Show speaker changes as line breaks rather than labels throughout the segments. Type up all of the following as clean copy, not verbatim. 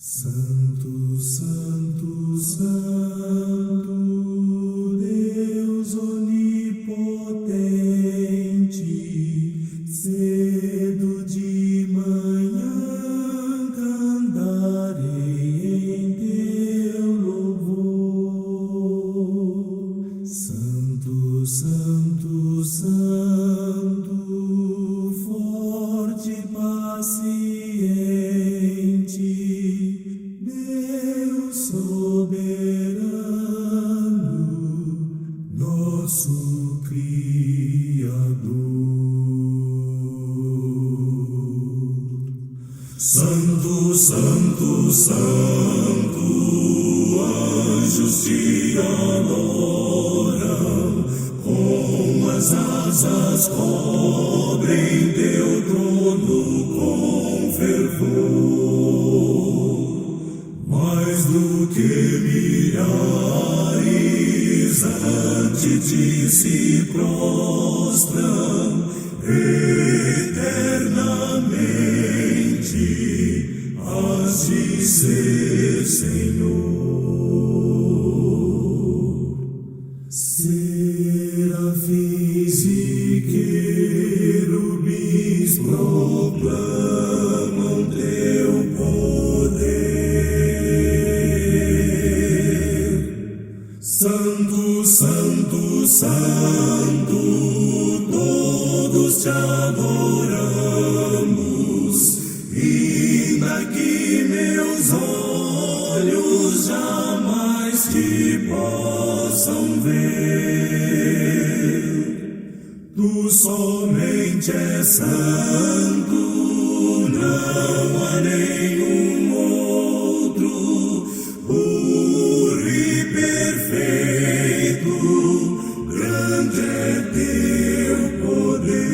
Santo, Santo, Santo, Deus onipotente, cedo de manhã cantarei em teu louvor. Santo, Santo, Santo, forte e paciente, Deus soberano, nosso Criador. Santo, Santo, Santo, anjos te adoram, com as asas cobrem teu trono com fervor. Mais do que milhares ante ti se prostram eternamente, has de ser Senhor. Serafins e querubins proclamam teu poder. Santo, Santo, Santo, todos te adoramos, ainda que meus olhos jamais te possam ver. Tu somente és santo, não há nenhum outro, puro e perfeito, grande é teu poder.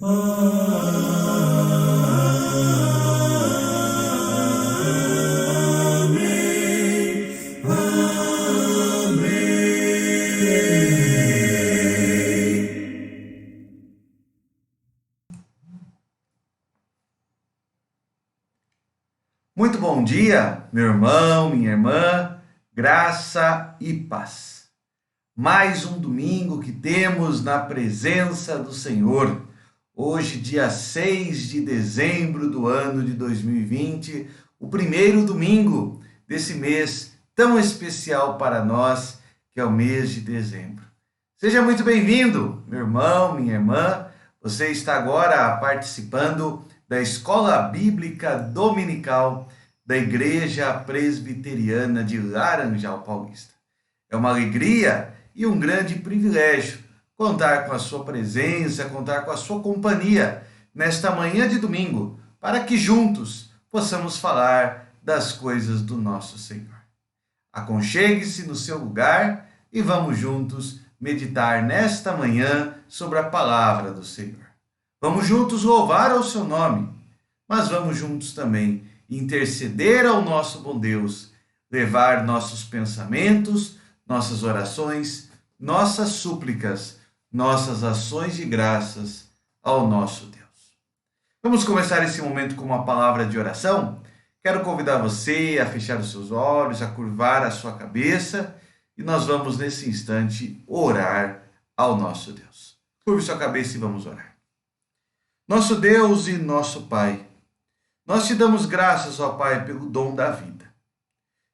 Amém, amém.
Muito bom dia, meu irmão, minha irmã, graça e paz. Mais um domingo que temos na presença do Senhor. Hoje, dia 6 de dezembro do ano de 2020, o primeiro domingo desse mês tão especial para nós, que é o mês de dezembro. Seja muito bem-vindo, meu irmão, minha irmã. Você está agora participando da Escola Bíblica Dominical da Igreja Presbiteriana de Laranjal Paulista. É uma alegria e um grande privilégio contar com a sua presença, contar com a sua companhia nesta manhã de domingo, para que juntos possamos falar das coisas do nosso Senhor. Aconchegue-se no seu lugar e vamos juntos meditar nesta manhã sobre a palavra do Senhor. Vamos juntos louvar ao seu nome, mas vamos juntos também interceder ao nosso bom Deus, levar nossos pensamentos, nossas orações, nossas súplicas, nossas ações de graças ao nosso Deus. Vamos começar esse momento com uma palavra de oração? Quero convidar você a fechar os seus olhos, a curvar a sua cabeça e nós vamos nesse instante orar ao nosso Deus. Curve sua cabeça e vamos orar. Nosso Deus e nosso Pai, nós te damos graças, ó Pai, pelo dom da vida.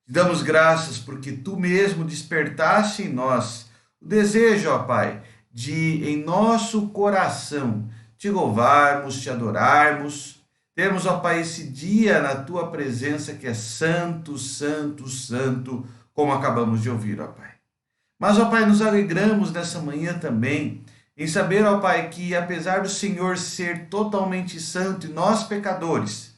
Te damos graças porque Tu mesmo despertaste em nós o desejo, ó Pai, de em nosso coração te louvarmos, te adorarmos. Temos, ó Pai, esse dia na Tua presença que é santo, santo, santo, como acabamos de ouvir, ó Pai. Mas, ó Pai, nos alegramos nessa manhã também em saber, ó Pai, que apesar do Senhor ser totalmente santo e nós pecadores,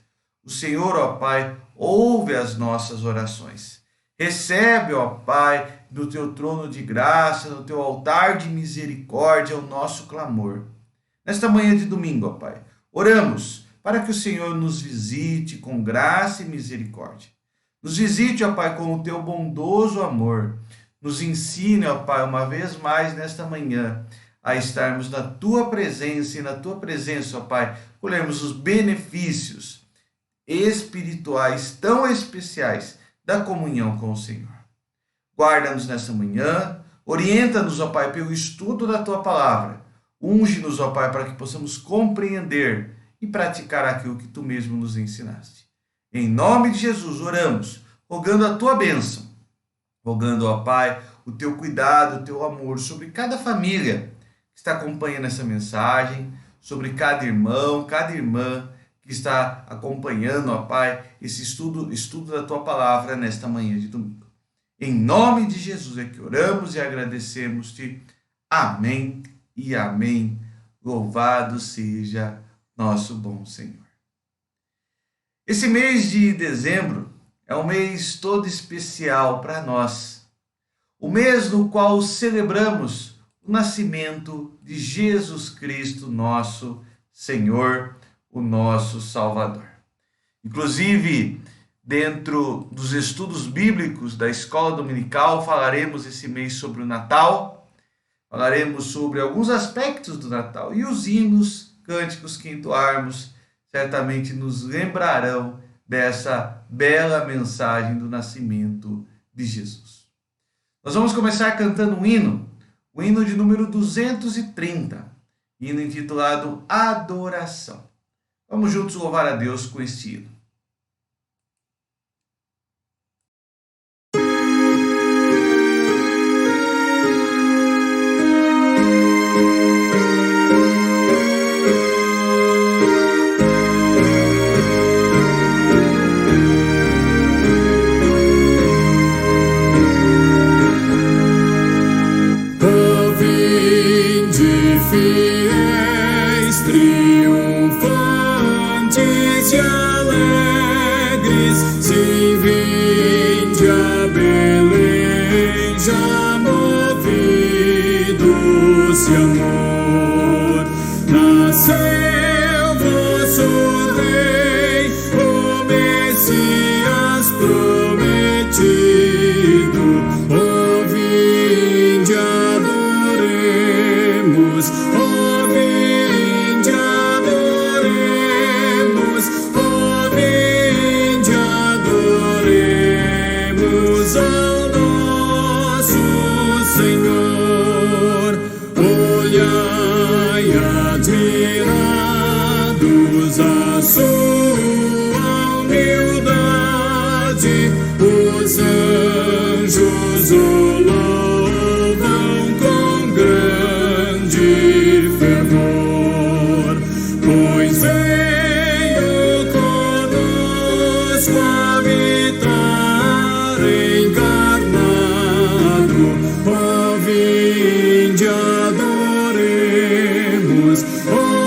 o Senhor, ó Pai, ouve as nossas orações. Recebe, ó Pai, do Teu trono de graça, no Teu altar de misericórdia, o nosso clamor. Nesta manhã de domingo, ó Pai, oramos para que o Senhor nos visite com graça e misericórdia. Nos visite, ó Pai, com o Teu bondoso amor. Nos ensine, ó Pai, uma vez mais nesta manhã, a estarmos na Tua presença e na Tua presença, ó Pai, colhermos os benefícios espirituais tão especiais da comunhão com o Senhor. Guarda-nos nessa manhã, orienta-nos, ó Pai, pelo estudo da Tua palavra. Unge-nos, ó Pai, para que possamos compreender e praticar aquilo que Tu mesmo nos ensinaste. Em nome de Jesus, oramos, rogando a Tua bênção, rogando, ó Pai, o Teu cuidado, o Teu amor sobre cada família que está acompanhando essa mensagem, sobre cada irmão, cada irmã que está acompanhando, ó Pai, esse estudo da Tua palavra nesta manhã de domingo. Em nome de Jesus é que oramos e agradecemos-Te. Amém e amém. Louvado seja nosso bom Senhor. Esse mês de dezembro é um mês todo especial para nós. O mês no qual celebramos o nascimento de Jesus Cristo, nosso Senhor, o nosso Salvador. Inclusive, dentro dos estudos bíblicos da escola dominical, falaremos esse mês sobre o Natal, falaremos sobre alguns aspectos do Natal e os hinos, cânticos que entoarmos certamente nos lembrarão dessa bela mensagem do nascimento de Jesus. Nós vamos começar cantando um hino, o hino de número 230, hino intitulado Adoração. Vamos juntos louvar a Deus com este hino.
Fiéis, triunfantes e alegres, sim, vinde a Belém, já movidos de amor. Nasceu vosso Rei, o Messias prometido. Oh, vinde, adoremos. Admirados a sua humildade, os anjos o louvam com grande fervor, pois veio conosco habitar encarnado. Oh, vinde, adoremos. Oh,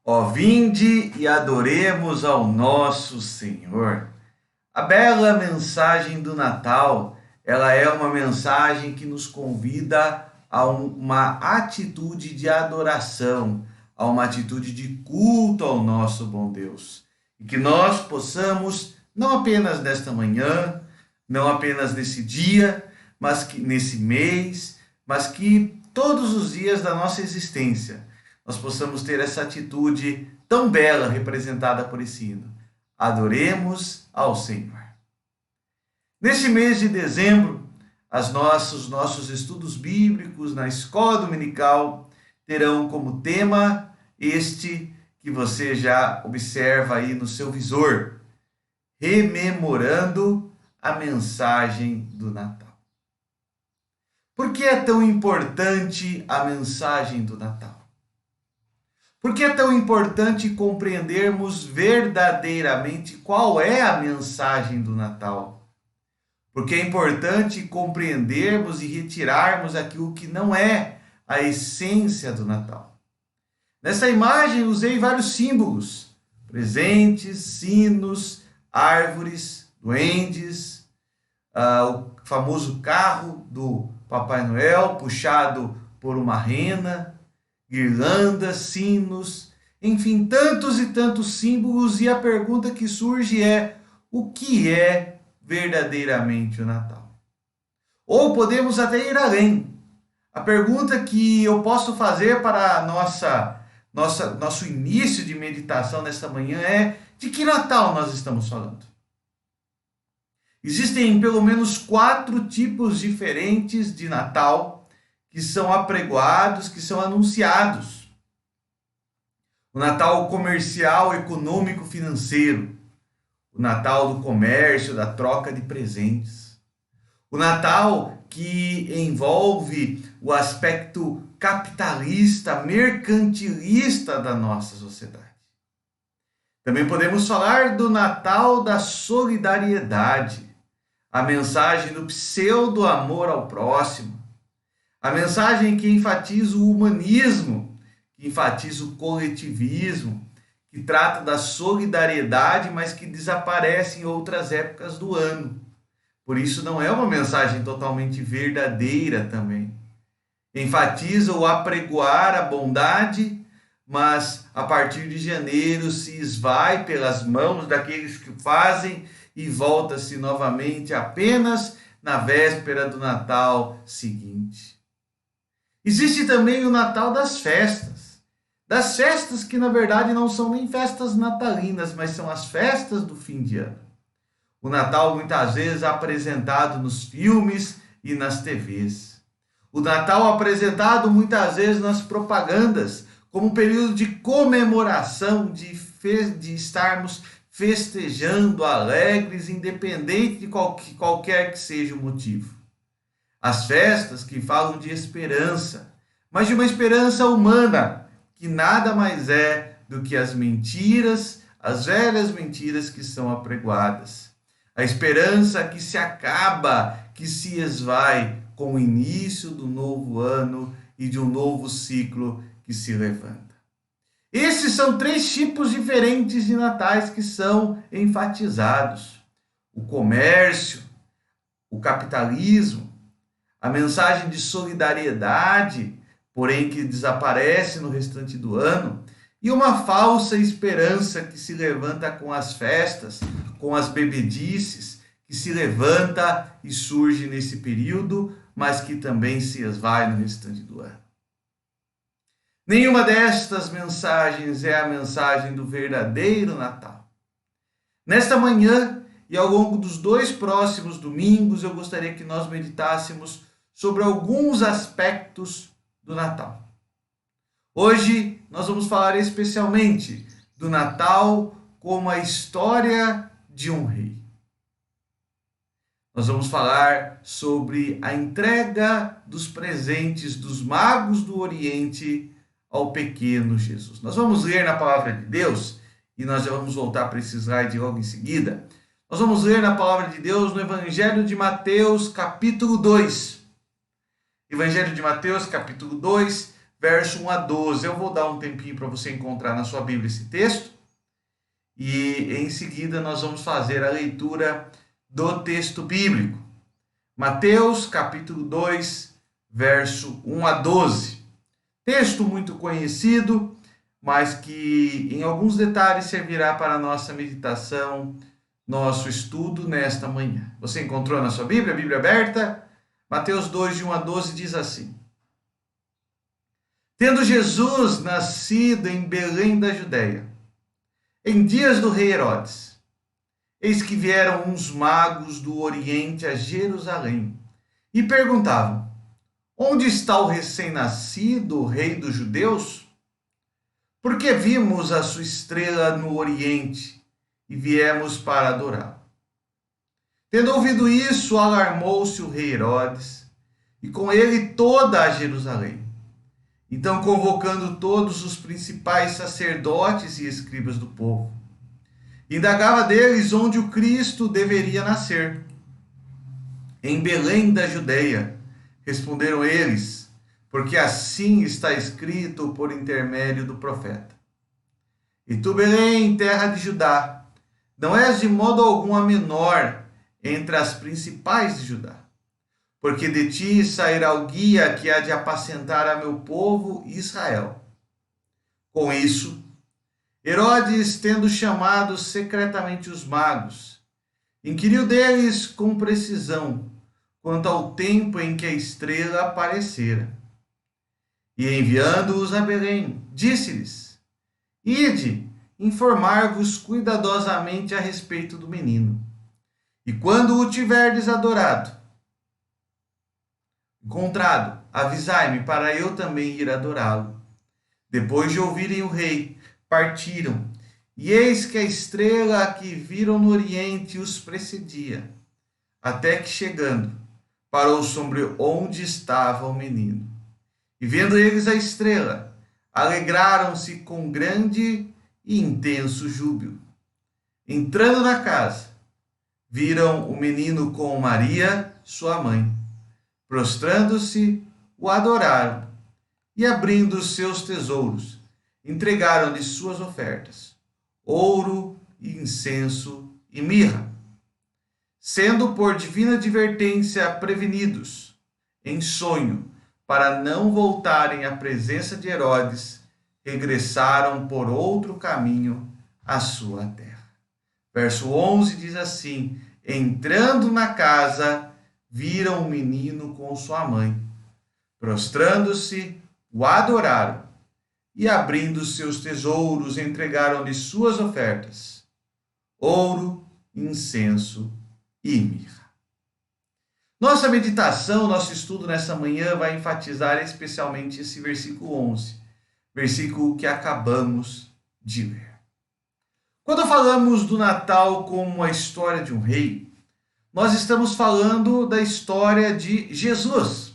Ó, vinde e adoremos ao nosso Senhor. A bela mensagem do Natal, ela é uma mensagem que nos convida a uma atitude de adoração, a uma atitude de culto ao nosso bom Deus. E que nós possamos, não apenas nesta manhã, não apenas nesse dia, mas que nesse mês, mas que todos os dias da nossa existência, nós possamos ter essa atitude tão bela representada por esse hino. Adoremos ao Senhor. Neste mês de dezembro, os nossos estudos bíblicos na escola dominical terão como tema este que você já observa aí no seu visor, rememorando a mensagem do Natal. Por que é tão importante a mensagem do Natal? Por que é tão importante compreendermos verdadeiramente qual é a mensagem do Natal? Porque é importante compreendermos e retirarmos aquilo que não é a essência do Natal. Nessa imagem usei vários símbolos, presentes, sinos, árvores, duendes, o famoso carro do Papai Noel puxado por uma rena, guirlandas, sinos, enfim, tantos e tantos símbolos, e a pergunta que surge é: o que é verdadeiramente o Natal? Ou podemos até ir além. A pergunta que eu posso fazer para nosso início de meditação nesta manhã é: de que Natal nós estamos falando? Existem pelo menos 4 tipos diferentes de Natal que são apregoados, que são anunciados. O Natal comercial, econômico, financeiro. O Natal do comércio, da troca de presentes. O Natal que envolve o aspecto capitalista, mercantilista da nossa sociedade. Também podemos falar do Natal da solidariedade, a mensagem do pseudo-amor ao próximo, a mensagem que enfatiza o humanismo, que enfatiza o coletivismo, que trata da solidariedade, mas que desaparece em outras épocas do ano. Por isso não é uma mensagem totalmente verdadeira também. Enfatiza o apregoar a bondade, mas a partir de janeiro se esvai pelas mãos daqueles que o fazem e volta-se novamente apenas na véspera do Natal seguinte. Existe também o Natal das festas que na verdade não são nem festas natalinas, mas são as festas do fim de ano. O Natal muitas vezes é apresentado nos filmes e nas TVs. O Natal apresentado muitas vezes nas propagandas, como um período de comemoração, de estarmos festejando, alegres, independente de qualquer que seja o motivo. As festas que falam de esperança, mas de uma esperança humana, que nada mais é do que as mentiras, as velhas mentiras que são apregoadas. A esperança que se acaba, que se esvai com o início do novo ano e de um novo ciclo que se levanta. Esses são 3 tipos diferentes de natais que são enfatizados: o comércio, o capitalismo, a mensagem de solidariedade, porém que desaparece no restante do ano, e uma falsa esperança que se levanta com as festas, com as bebedices, que se levanta e surge nesse período, mas que também se esvai no restante do ano. Nenhuma destas mensagens é a mensagem do verdadeiro Natal. Nesta manhã e ao longo dos 2 próximos domingos, eu gostaria que nós meditássemos sobre alguns aspectos do Natal. Hoje nós vamos falar especialmente do Natal como a história de um rei. Nós vamos falar sobre a entrega dos presentes dos magos do Oriente ao pequeno Jesus. Nós vamos ler na palavra de Deus e nós já vamos voltar para esse slide logo em seguida. Nós vamos ler na palavra de Deus no Evangelho de Mateus, capítulo 2. Evangelho de Mateus, capítulo 2, verso 1 a 12. Eu vou dar um tempinho para você encontrar na sua Bíblia esse texto e em seguida nós vamos fazer a leitura do texto bíblico. Mateus capítulo 2, verso 1 a 12. Texto muito conhecido, mas que em alguns detalhes servirá para a nossa meditação, nosso estudo nesta manhã. Você encontrou na sua Bíblia, a Bíblia aberta? Mateus 2, de 1 a 12 diz assim: Tendo Jesus nascido em Belém da Judéia, em dias do rei Herodes, eis que vieram uns magos do Oriente a Jerusalém e perguntavam: Onde está o recém-nascido rei dos judeus? Porque vimos a sua estrela no Oriente e viemos para adorá-lo. Tendo ouvido isso, alarmou-se o rei Herodes e com ele toda a Jerusalém. Então, convocando todos os principais sacerdotes e escribas do povo, indagava deles onde o Cristo deveria nascer. Em Belém da Judeia, responderam eles, porque assim está escrito por intermédio do profeta. E tu, Belém, terra de Judá, não és de modo algum a menor entre as principais de Judá, porque de ti sairá o guia que há de apacentar a meu povo Israel. Com isso, Herodes, tendo chamado secretamente os magos, inquiriu deles com precisão quanto ao tempo em que a estrela aparecera. E enviando-os a Belém, disse-lhes: Ide, informar-vos cuidadosamente a respeito do menino. E quando o tiverdes encontrado, avisai-me para eu também ir adorá-lo. Depois de ouvirem o rei, partiram, e eis que a estrela que viram no oriente os precedia, até que chegando, parou sobre onde estava o menino. E vendo eles a estrela, alegraram-se com grande e intenso júbilo. Entrando na casa, viram o menino com Maria, sua mãe. Prostrando-se, o adoraram, e abrindo os seus tesouros, entregaram-lhe suas ofertas, ouro, incenso e mirra. Sendo por divina advertência prevenidos, em sonho, para não voltarem à presença de Herodes, regressaram por outro caminho à sua terra. Verso 11 diz assim: Entrando na casa, viram o menino com sua mãe. Prostrando-se, o adoraram, e abrindo seus tesouros, entregaram-lhe suas ofertas, ouro, incenso e mirra. Nossa meditação, nosso estudo nessa manhã vai enfatizar especialmente esse versículo 11, versículo que acabamos de ler. Quando falamos do Natal como a história de um rei, nós estamos falando da história de Jesus.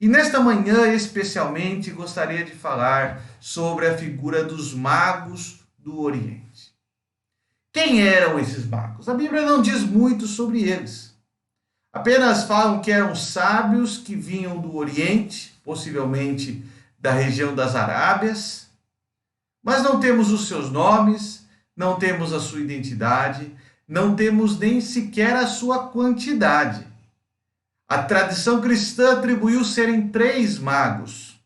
E nesta manhã, especialmente, gostaria de falar sobre a figura dos magos do Oriente. Quem eram esses magos? A Bíblia não diz muito sobre eles. Apenas falam que eram sábios que vinham do Oriente, possivelmente da região das Arábias, mas não temos os seus nomes, não temos a sua identidade, não temos nem sequer a sua quantidade. A tradição cristã atribuiu serem 3 magos,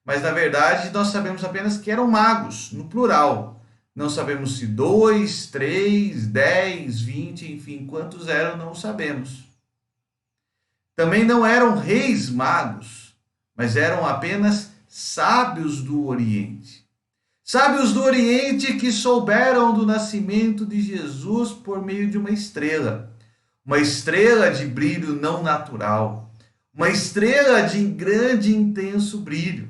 mas na verdade nós sabemos apenas que eram magos, no plural. Não sabemos se 2, 3, 10, 20, enfim, quantos eram, não sabemos. Também não eram reis magos, mas eram apenas sábios do Oriente. Sábios do Oriente que souberam do nascimento de Jesus por meio de uma estrela de brilho não natural, uma estrela de grande e intenso brilho.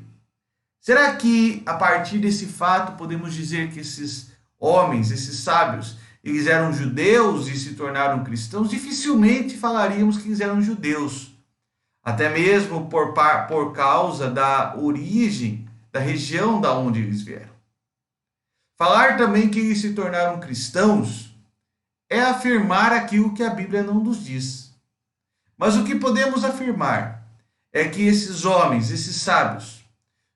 Será que a partir desse fato podemos dizer que esses homens, esses sábios, eles eram judeus e se tornaram cristãos? Dificilmente falaríamos que eles eram judeus, até mesmo por causa da origem, da região da onde eles vieram. Falar também que eles se tornaram cristãos é afirmar aquilo que a Bíblia não nos diz. Mas o que podemos afirmar é que esses homens, esses sábios,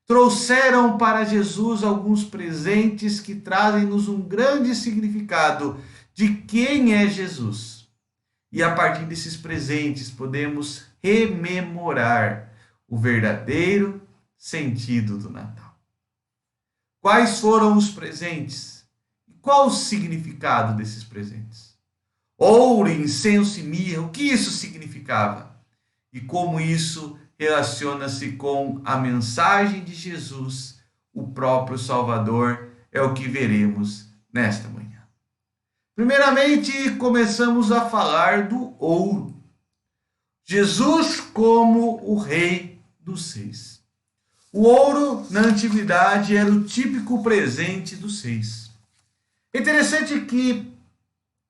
trouxeram para Jesus alguns presentes que trazem-nos um grande significado de quem é Jesus. E a partir desses presentes podemos rememorar o verdadeiro sentido do Natal. Quais foram os presentes? Qual o significado desses presentes? Ouro, incenso e mirra, o que isso significava? E como isso relaciona-se com a mensagem de Jesus, o próprio Salvador, é o que veremos nesta manhã. Primeiramente, começamos a falar do ouro. Jesus como o Rei dos Reis. O ouro, na antiguidade, era o típico presente dos reis. É interessante que,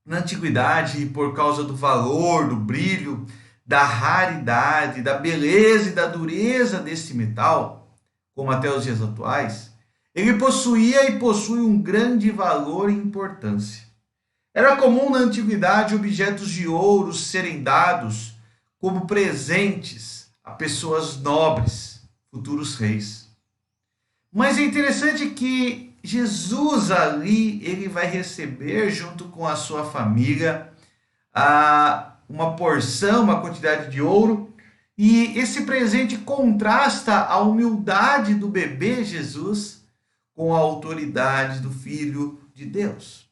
na antiguidade, por causa do valor, do brilho, da raridade, da beleza e da dureza desse metal, como até os dias atuais, ele possuía e possui um grande valor e importância. Era comum na antiguidade objetos de ouro serem dados como presentes a pessoas nobres, futuros reis. Mas é interessante que Jesus ali, ele vai receber junto com a sua família uma porção, uma quantidade de ouro, e esse presente contrasta a humildade do bebê Jesus com a autoridade do Filho de Deus.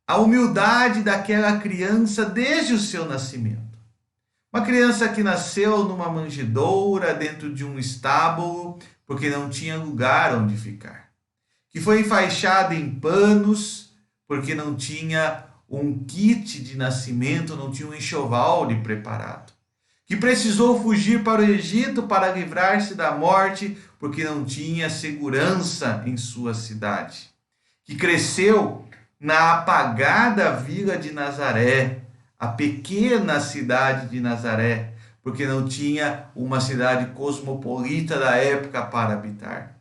A humildade daquela criança desde o seu nascimento. Uma criança que nasceu numa manjedoura, dentro de um estábulo, porque não tinha lugar onde ficar. Que foi enfaixada em panos, porque não tinha um kit de nascimento, não tinha um enxoval de preparado. Que precisou fugir para o Egito para livrar-se da morte, porque não tinha segurança em sua cidade. Que cresceu na apagada vila de Nazaré, a pequena cidade de Nazaré, porque não tinha uma cidade cosmopolita da época para habitar.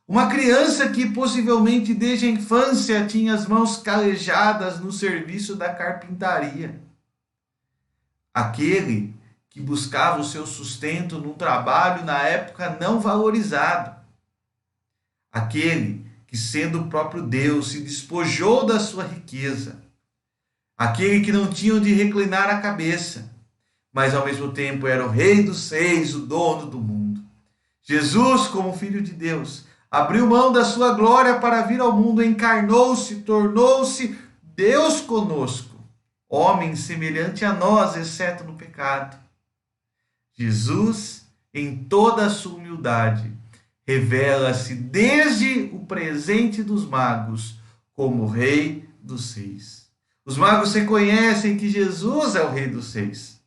Uma criança que possivelmente desde a infância tinha as mãos calejadas no serviço da carpintaria. Aquele que buscava o seu sustento num trabalho na época não valorizado. Aquele que, sendo o próprio Deus, se despojou da sua riqueza. Aquele que não tinha onde reclinar a cabeça, mas ao mesmo tempo era o Rei dos Reis, o dono do mundo. Jesus, como Filho de Deus, abriu mão da sua glória para vir ao mundo, encarnou-se, tornou-se Deus conosco, homem semelhante a nós, exceto no pecado. Jesus, em toda a sua humildade, revela-se desde o presente dos magos como Rei dos Reis. Os magos reconhecem que Jesus é o Rei dos Reis,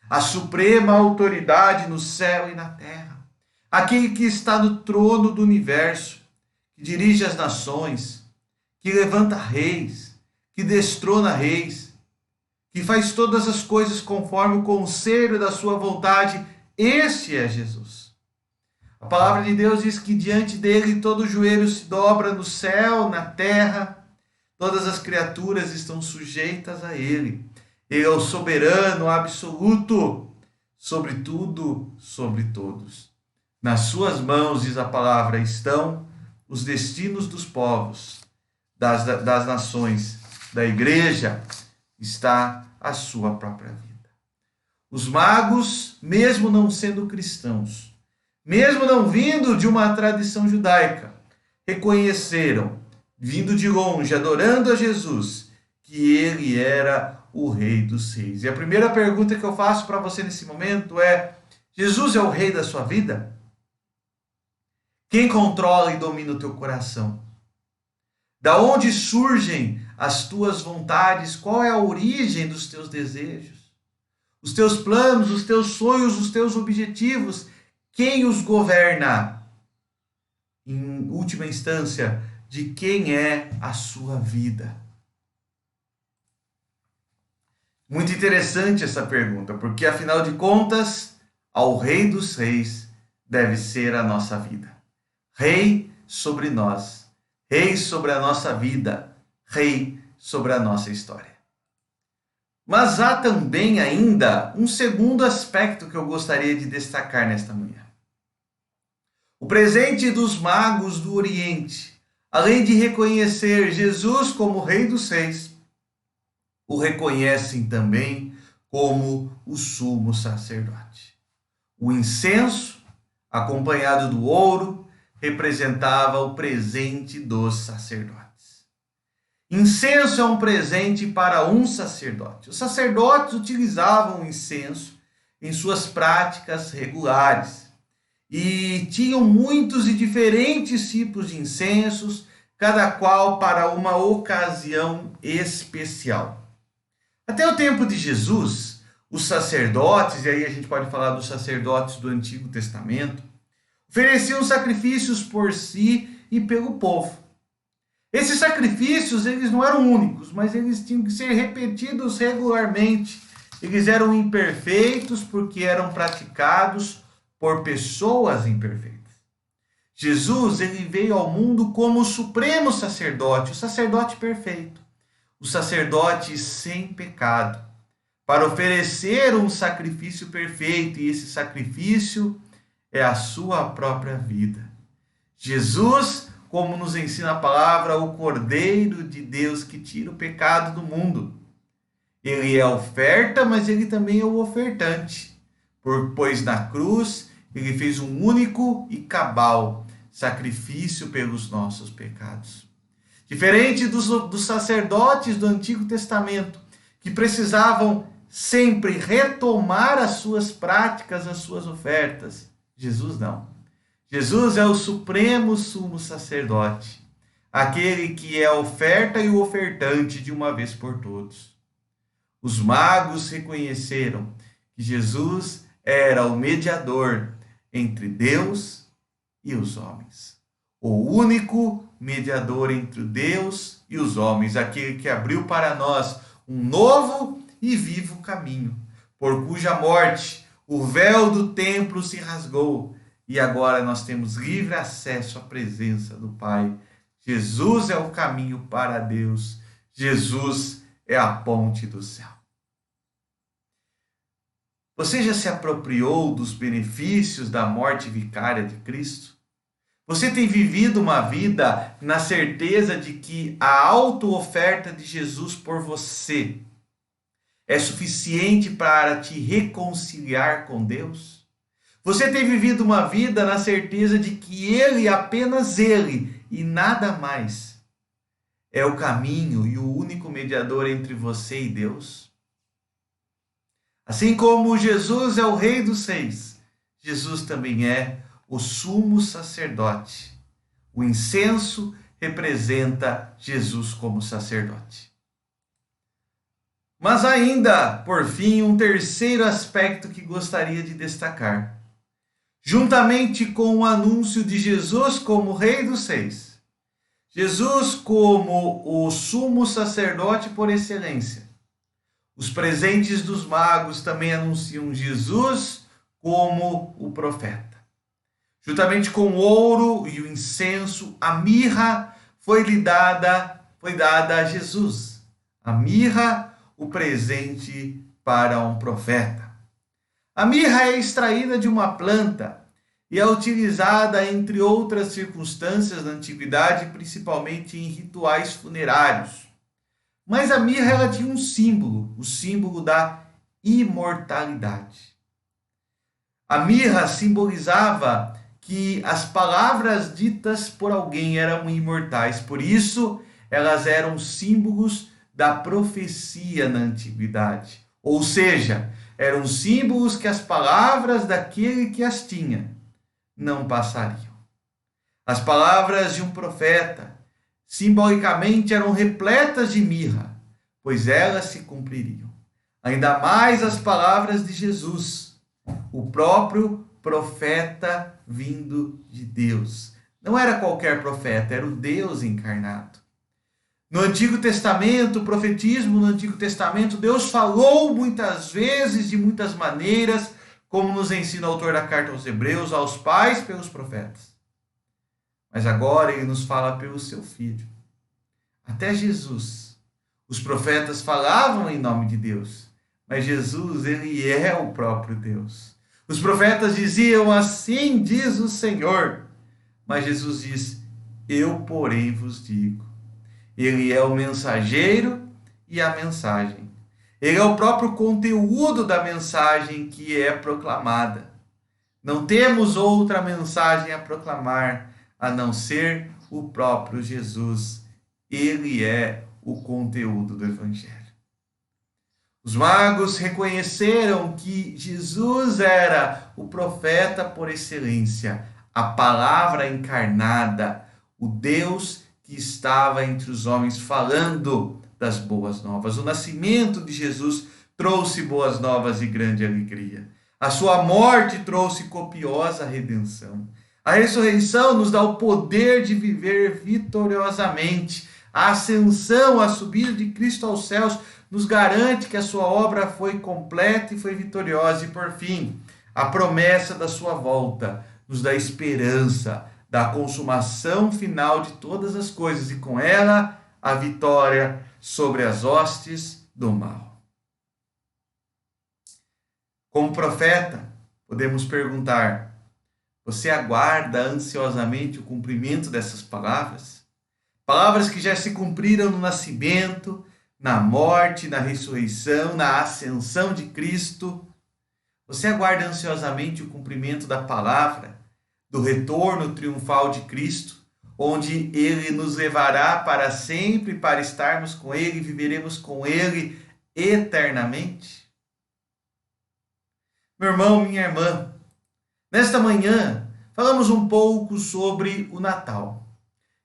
a suprema autoridade no céu e na terra, aquele que está no trono do universo, que dirige as nações, que levanta reis, que destrona reis, que faz todas as coisas conforme o conselho da sua vontade. Esse é Jesus. A palavra de Deus diz que diante dele todo joelho se dobra no céu, na terra, todas as criaturas estão sujeitas a ele. Ele é o soberano absoluto sobre tudo, sobre todos. Nas suas mãos, diz a palavra, estão os destinos dos povos, das nações, da igreja, está a sua própria vida. Os magos, mesmo não sendo cristãos, mesmo não vindo de uma tradição judaica, reconheceram, vindo de longe, adorando a Jesus, que ele era o Rei dos Reis. E a primeira pergunta que eu faço para você nesse momento é: Jesus é o Rei da sua vida? Quem controla e domina o teu coração? Da onde surgem as tuas vontades? Qual é a origem dos teus desejos? Os teus planos, os teus sonhos, os teus objetivos? Quem os governa? Em última instância, de quem é a sua vida? Muito interessante essa pergunta, porque afinal de contas, ao Rei dos Reis deve ser a nossa vida. Rei sobre nós, Rei sobre a nossa vida, Rei sobre a nossa história. Mas há também ainda um segundo aspecto que eu gostaria de destacar nesta manhã. O presente dos magos do Oriente, além de reconhecer Jesus como Rei dos Reis, o reconhecem também como o sumo sacerdote. O incenso, acompanhado do ouro, representava o presente dos sacerdotes. Incenso é um presente para um sacerdote. Os sacerdotes utilizavam o incenso em suas práticas regulares e tinham muitos e diferentes tipos de incensos, cada qual para uma ocasião especial. Até o tempo de Jesus, os sacerdotes, e aí a gente pode falar dos sacerdotes do Antigo Testamento, ofereciam sacrifícios por si e pelo povo. Esses sacrifícios, eles não eram únicos, mas eles tinham que ser repetidos regularmente. Eles eram imperfeitos porque eram praticados por pessoas imperfeitas. Jesus, ele veio ao mundo como o supremo sacerdote, o sacerdote perfeito, o sacerdote sem pecado, para oferecer um sacrifício perfeito, e esse sacrifício é a sua própria vida. Jesus, como nos ensina a palavra, o Cordeiro de Deus que tira o pecado do mundo. Ele é a oferta, mas ele também é o ofertante, pois na cruz ele fez um único e cabal sacrifício pelos nossos pecados. Diferente dos sacerdotes do Antigo Testamento, que precisavam sempre retomar as suas práticas, as suas ofertas, Jesus não. Jesus é o supremo sumo sacerdote, aquele que é a oferta e o ofertante de uma vez por todos. Os magos reconheceram que Jesus era o mediador entre Deus e os homens. O único mediador entre Deus e os homens, aquele que abriu para nós um novo e vivo caminho, por cuja morte o véu do templo se rasgou e agora nós temos livre acesso à presença do Pai. Jesus é o caminho para Deus. Jesus é a ponte do céu. Você já se apropriou dos benefícios da morte vicária de Cristo? Você tem vivido uma vida na certeza de que a auto-oferta de Jesus por você é suficiente para te reconciliar com Deus? Você tem vivido uma vida na certeza de que Ele, apenas Ele e nada mais, é o caminho e o único mediador entre você e Deus? Assim como Jesus é o Rei dos Reis, Jesus também é o sumo sacerdote. O incenso representa Jesus como sacerdote. Mas ainda, por fim, um terceiro aspecto que gostaria de destacar. Juntamente com o anúncio de Jesus como Rei dos Reis, Jesus como o sumo sacerdote por excelência, os presentes dos magos também anunciam Jesus como o profeta. Juntamente com o ouro e o incenso, a mirra foi dada a Jesus. A mirra, o presente para um profeta. A mirra é extraída de uma planta e é utilizada, entre outras circunstâncias, na antiguidade, principalmente em rituais funerários. Mas a mirra ela tinha um símbolo, o símbolo da imortalidade. A mirra simbolizava que as palavras ditas por alguém eram imortais, por isso elas eram símbolos da profecia na antiguidade. Ou seja, eram símbolos que as palavras daquele que as tinha não passariam. As palavras de um profeta, simbolicamente, eram repletas de mirra, pois elas se cumpririam. Ainda mais as palavras de Jesus, o próprio profeta vindo de Deus. Não era qualquer profeta, era o Deus encarnado. No Antigo Testamento, o profetismo no Antigo Testamento, Deus falou muitas vezes, de muitas maneiras, como nos ensina o autor da carta aos Hebreus, aos pais pelos profetas. Mas agora ele nos fala pelo seu Filho. Até Jesus, os profetas falavam em nome de Deus, mas Jesus, ele é o próprio Deus. Os profetas diziam: assim diz o Senhor. Mas Jesus diz: eu, porém, vos digo. Ele é o mensageiro e a mensagem. Ele é o próprio conteúdo da mensagem que é proclamada. Não temos outra mensagem a proclamar a não ser o próprio Jesus. Ele é o conteúdo do Evangelho. Os magos reconheceram que Jesus era o profeta por excelência, a palavra encarnada, o Deus que estava entre os homens falando das boas novas. O nascimento de Jesus trouxe boas novas e grande alegria. A sua morte trouxe copiosa redenção. A ressurreição nos dá o poder de viver vitoriosamente. A ascensão, a subida de Cristo aos céus, nos garante que a sua obra foi completa e foi vitoriosa. E por fim, a promessa da sua volta nos dá esperança da consumação final de todas as coisas e com ela a vitória sobre as hostes do mal. Como profeta, podemos perguntar: você aguarda ansiosamente o cumprimento dessas palavras? Palavras que já se cumpriram no nascimento, na morte, na ressurreição, na ascensão de Cristo. Você aguarda ansiosamente o cumprimento da palavra, do retorno triunfal de Cristo, onde Ele nos levará para sempre, para estarmos com Ele e viveremos com Ele eternamente? Meu irmão, minha irmã, nesta manhã falamos um pouco sobre o Natal.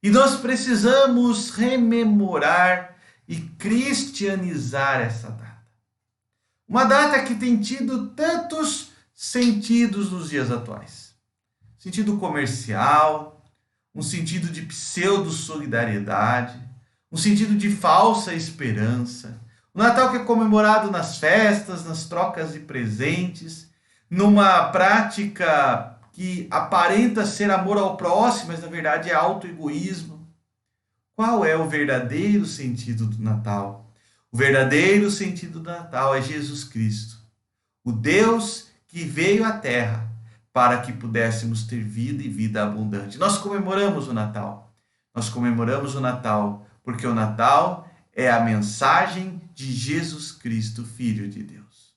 E nós precisamos rememorar e cristianizar essa data. Uma data que tem tido tantos sentidos nos dias atuais. Sentido comercial, um sentido de pseudo-solidariedade, um sentido de falsa esperança. O Natal que é comemorado nas festas, nas trocas de presentes, numa prática que aparenta ser amor ao próximo, mas na verdade é autoegoísmo. Qual é o verdadeiro sentido do Natal? O verdadeiro sentido do Natal é Jesus Cristo, o Deus que veio à Terra para que pudéssemos ter vida e vida abundante. Nós comemoramos o Natal. Nós comemoramos o Natal porque o Natal é a mensagem de Jesus Cristo, Filho de Deus.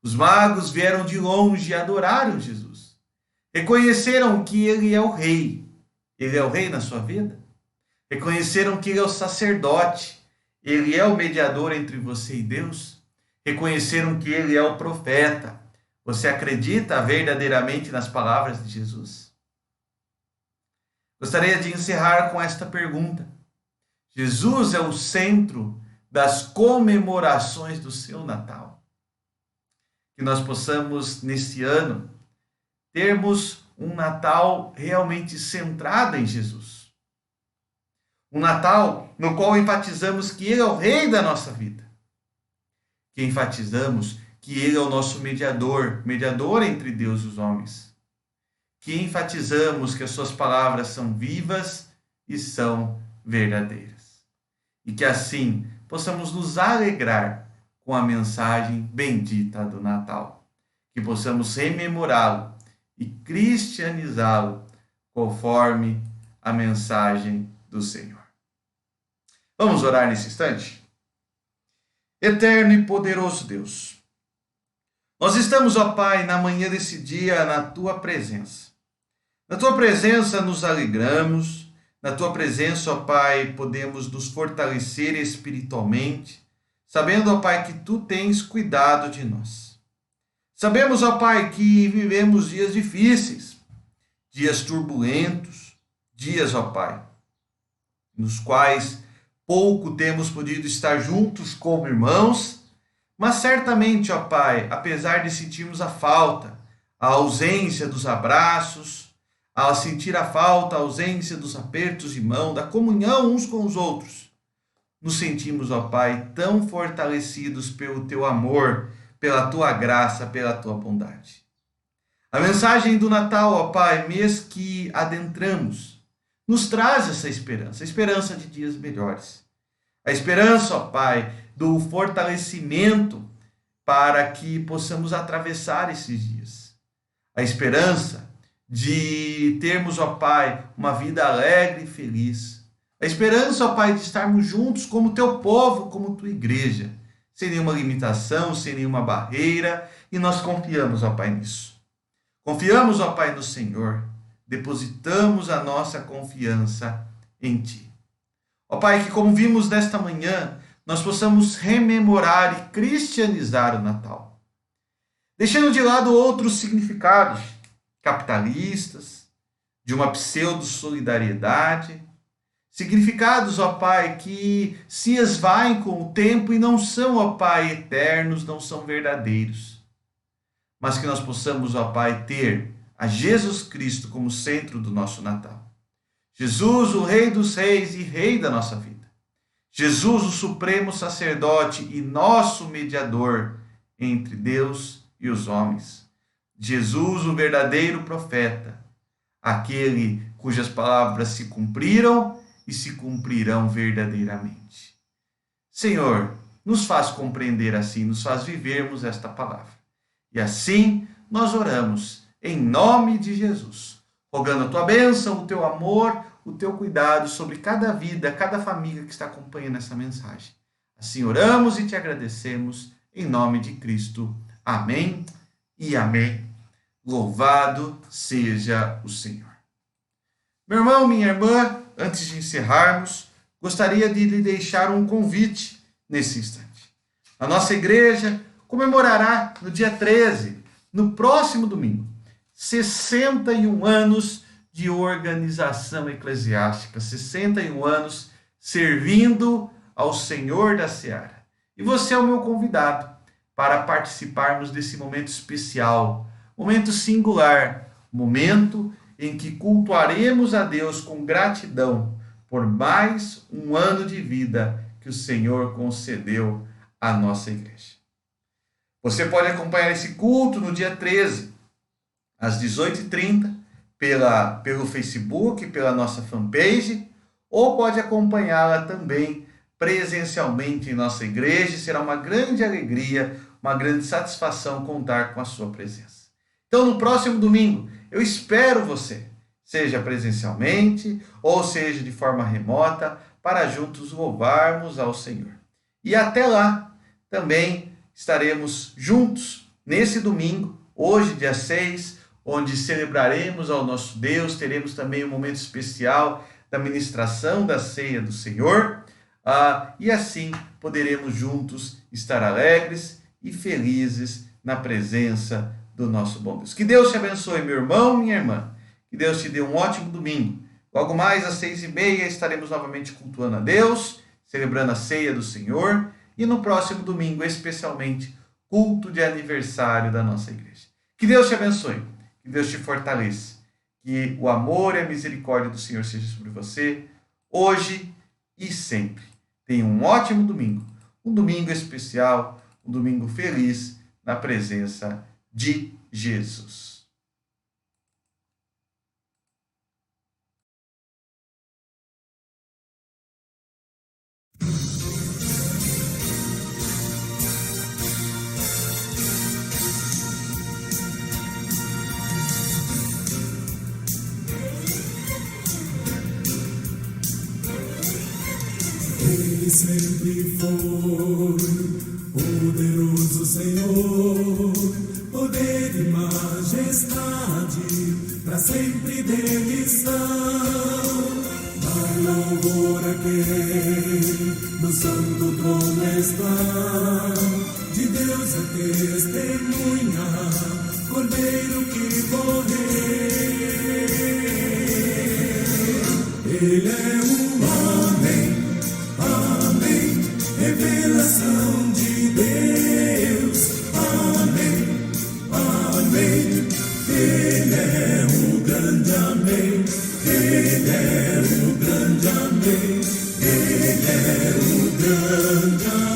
Os magos vieram de longe e adoraram Jesus. Reconheceram que Ele é o Rei. Ele é o Rei na sua vida? Reconheceram que Ele é o sacerdote. Ele é o mediador entre você e Deus? Reconheceram que Ele é o profeta. Você acredita verdadeiramente nas palavras de Jesus? Gostaria de encerrar com esta pergunta. Jesus é o centro das comemorações do seu Natal. Que nós possamos, neste ano, termos um Natal realmente centrado em Jesus. Um Natal no qual enfatizamos que Ele é o Rei da nossa vida. Que enfatizamos que Ele é o nosso mediador entre Deus e os homens. Que enfatizamos que as suas palavras são vivas e são verdadeiras. E que assim possamos nos alegrar com a mensagem bendita do Natal. Que possamos rememorá-lo e cristianizá-lo conforme a mensagem do Senhor. Vamos orar nesse instante? Eterno e poderoso Deus, nós estamos, ó Pai, na manhã desse dia, na Tua presença. Na Tua presença nos alegramos, na Tua presença, ó Pai, podemos nos fortalecer espiritualmente, sabendo, ó Pai, que Tu tens cuidado de nós. Sabemos, ó Pai, que vivemos dias difíceis, dias turbulentos, dias, ó Pai, nos quais pouco temos podido estar juntos como irmãos, mas certamente, ó Pai, apesar de sentirmos a falta, a ausência dos abraços, ao sentir a falta, a ausência dos apertos de mão, da comunhão uns com os outros, nos sentimos, ó Pai, tão fortalecidos pelo Teu amor, pela Tua graça, pela Tua bondade. A mensagem do Natal, ó Pai, mês que adentramos, nos traz essa esperança, a esperança de dias melhores. A esperança, ó Pai, do fortalecimento para que possamos atravessar esses dias. A esperança de termos, ó Pai, uma vida alegre e feliz. A esperança, ó Pai, de estarmos juntos como teu povo, como tua igreja, sem nenhuma limitação, sem nenhuma barreira, e nós confiamos, ó Pai, nisso. Confiamos, ó Pai, no Senhor, depositamos a nossa confiança em Ti. Ó Pai, que como vimos nesta manhã, nós possamos rememorar e cristianizar o Natal, deixando de lado outros significados capitalistas, de uma pseudo-solidariedade, significados, ó Pai, que se esvaem com o tempo e não são, ó Pai, eternos, não são verdadeiros. Mas que nós possamos, ó Pai, ter a Jesus Cristo como centro do nosso Natal. Jesus, o Rei dos Reis e Rei da nossa vida. Jesus, o supremo sacerdote e nosso mediador entre Deus e os homens. Jesus, o verdadeiro profeta, aquele cujas palavras se cumpriram e se cumprirão verdadeiramente. Senhor, nos faz compreender assim, nos faz vivermos esta palavra. E assim nós oramos em nome de Jesus, rogando a tua bênção, o teu amor, o teu cuidado sobre cada vida, cada família que está acompanhando essa mensagem. Assim oramos e te agradecemos em nome de Cristo. Amém e amém. Louvado seja o Senhor. Meu irmão, minha irmã, antes de encerrarmos, gostaria de lhe deixar um convite nesse instante. A nossa igreja comemorará no dia 13, no próximo domingo, 61 anos de organização eclesiástica, 61 anos servindo ao Senhor da Seara. E você é o meu convidado para participarmos desse momento especial, momento singular, momento em que cultuaremos a Deus com gratidão por mais um ano de vida que o Senhor concedeu à nossa igreja. Você pode acompanhar esse culto no dia 13, às 18h30, pelo Facebook, pela nossa fanpage, ou pode acompanhá-la também presencialmente em nossa igreja. Será uma grande alegria, uma grande satisfação contar com a sua presença. Então, no próximo domingo, eu espero você, seja presencialmente ou seja de forma remota, para juntos louvarmos ao Senhor. E até lá, também estaremos juntos nesse domingo, hoje, dia 6, onde celebraremos ao nosso Deus, teremos também um momento especial da ministração da ceia do Senhor, e assim poderemos juntos estar alegres e felizes na presença do nosso bom Deus. Que Deus te abençoe, meu irmão, minha irmã. Que Deus te dê um ótimo domingo. Logo mais às 6h30 estaremos novamente cultuando a Deus, celebrando a ceia do Senhor, e no próximo domingo, especialmente, culto de aniversário da nossa igreja. Que Deus te abençoe, que Deus te fortaleça, que o amor e a misericórdia do Senhor seja sobre você, hoje e sempre. Tenha um ótimo domingo, um domingo especial, um domingo feliz na presença de Jesus.
Ele sempre foi poderoso Senhor, poder e majestade, para sempre dele são. Dai louvor a quem no santo trono está, de Deus é testemunha, Cordeiro que morreu. Ele é o homem, amém, revelação de Deus, amém, amém. Ele é o grande amém, ele é o grande amém, ele é o grande amém.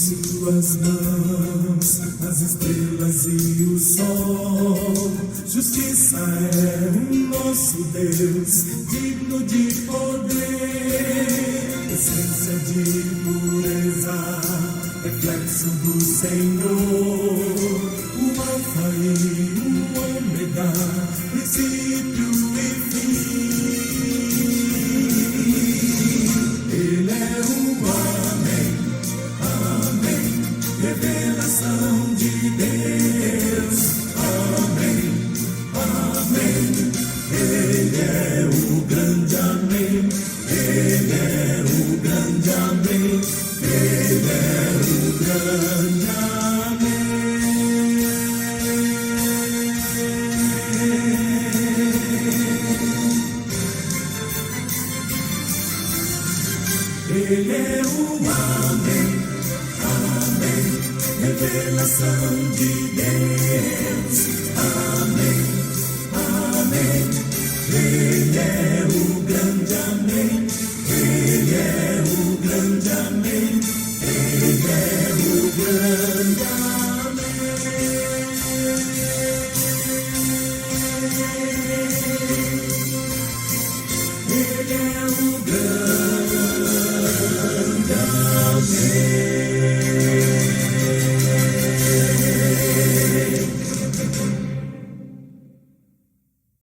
suas mãos as estrelas e o sol. Justiça é o nosso Deus, digno de poder. Essência de pureza, reflexo do Senhor. O Alfa e o Ômega, princípio e fim. Ele é o revelação de Deus. Amém, amém. Ele é o grande amém. Ele é o grande amém. Ele é o grande amém. Ele é o amém. Revelação de Deus. Amém, amém. Ele é o grande amém. Ele é o grande amém. Ele é o